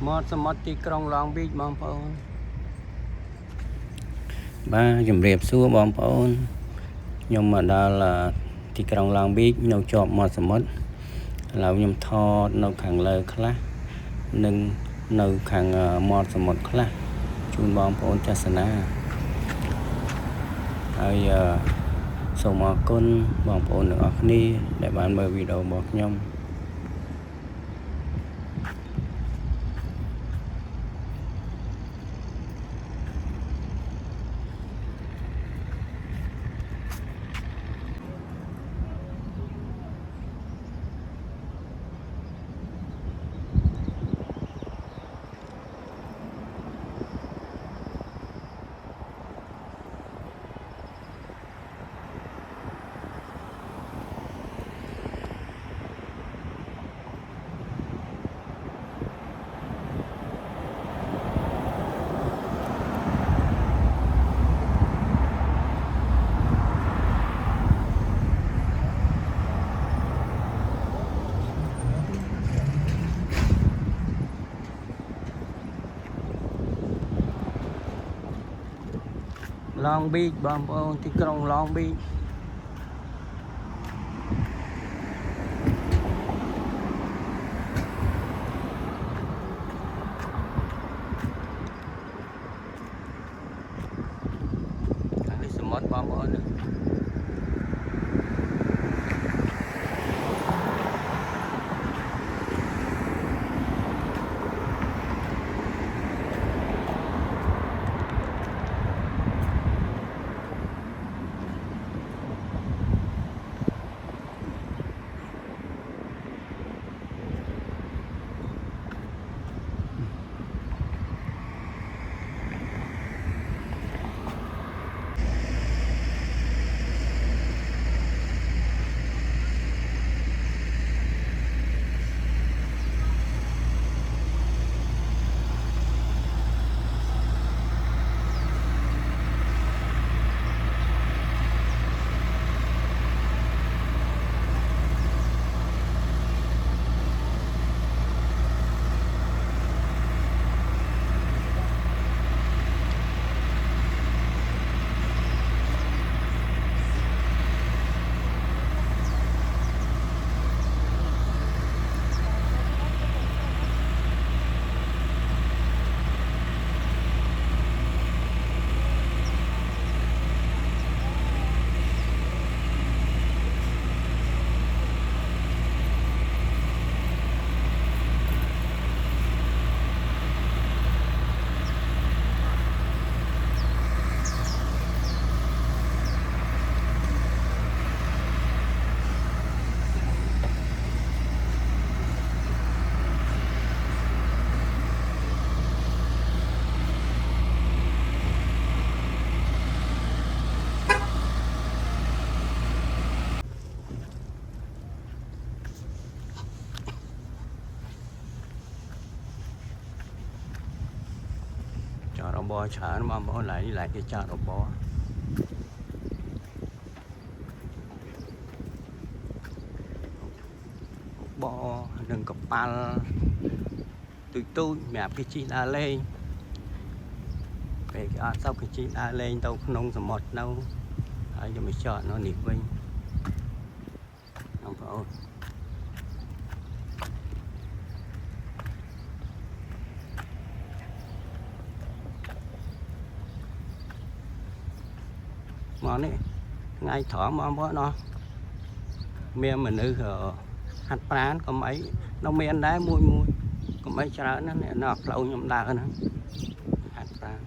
มอดสมอดที่กรองลองบีบมองพอนบ้าจุ่มเรียบซัวบองพอนยมมาดาละที่กรองลองบีบนกจอบมอดสมอดเรายมทอดนกขังเลยคละหนึ่งนกขังมอดสมอดคละจูนบองพอนจัสนาไอ้ส่งมาก้นบองพอนหนึ่งออกนี่ได้บ้านเบอร์วิดีโอบอกยมลองบีบองพอนที่กรองลองบีบสมอดบองพอนจอดอบอฉานบองพอนไหลที่จอดอบอบอหนึ่งกับปัลtôi mẹ cái chi đa lên về cái sau cái chi đa lên tao nông sầm một đâu ở cho mình chọn nó nịp vinh không phải món này ngay thỏ món bữa nó miệng mình ư hạt prán có mấy nó miệng đá mùi có mấy trái nó lâu nhom đa nữa hạt prán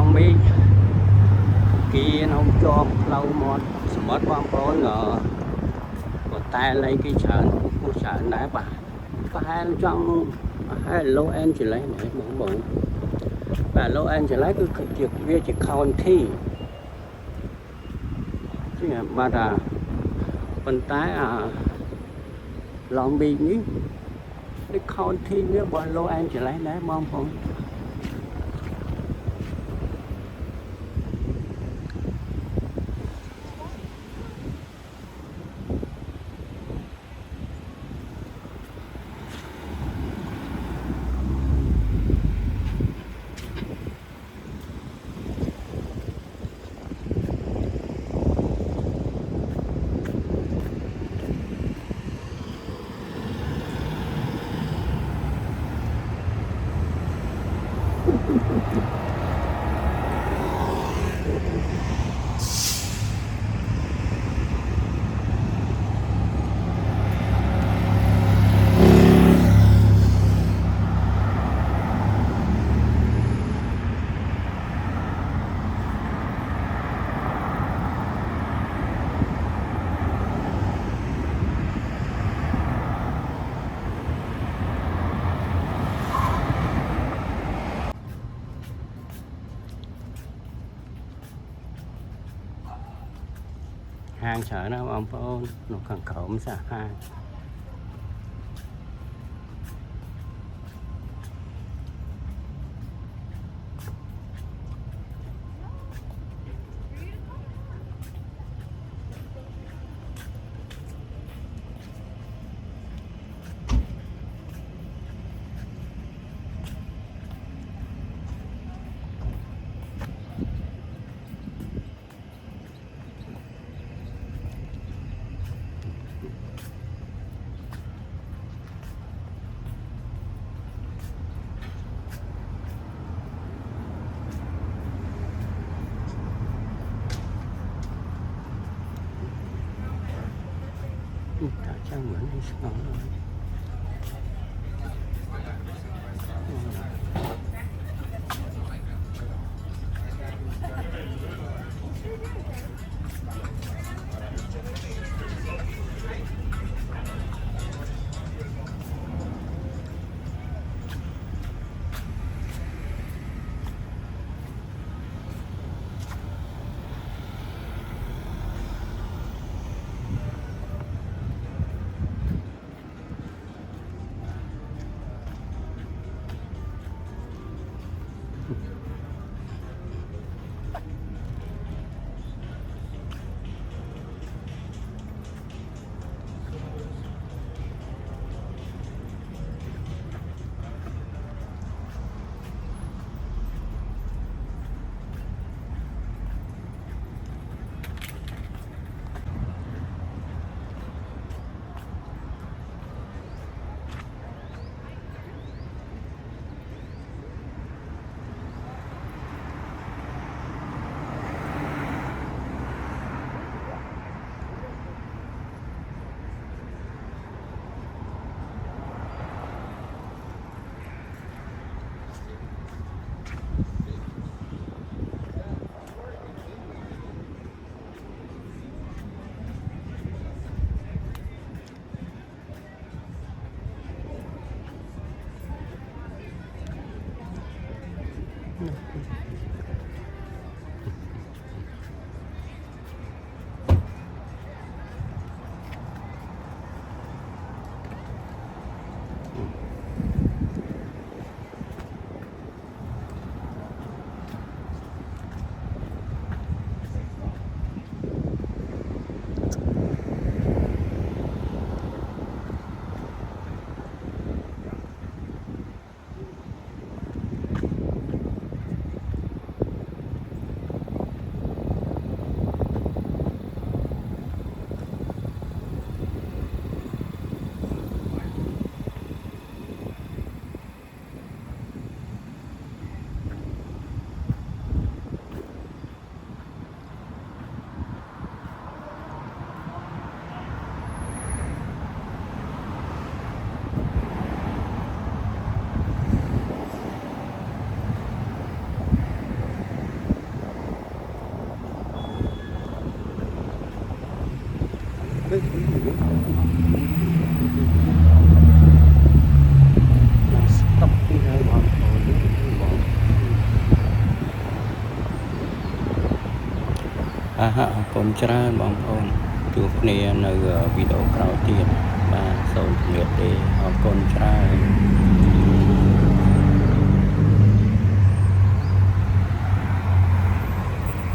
Long Beach គេនៅជាប់ផ្លូវមាត់សមុទ្របងប្អូនក៏តែលៃគេច្រើនដែរបាទប្រហែលចង់Los Angeles នេះបងបាទ Los Angeles គឺជាវាជា county ជាបាទប៉ុន្តែLong Beach នេះដូច county វារបស់ Los Angeles ដែរបងប្អូនហាងច្រើនណាស់បងប្អូននៅខាងក្រោមសាហាងតាចាំមើលនេះស្ងល់ stop ពីហើយបងប្អូនបងអរគុណច្រើនបងប្អូនជួបគ្នានៅវីដេអូក្រោយទៀតបាទសូមជម្រាបទេអរគុណច្រើន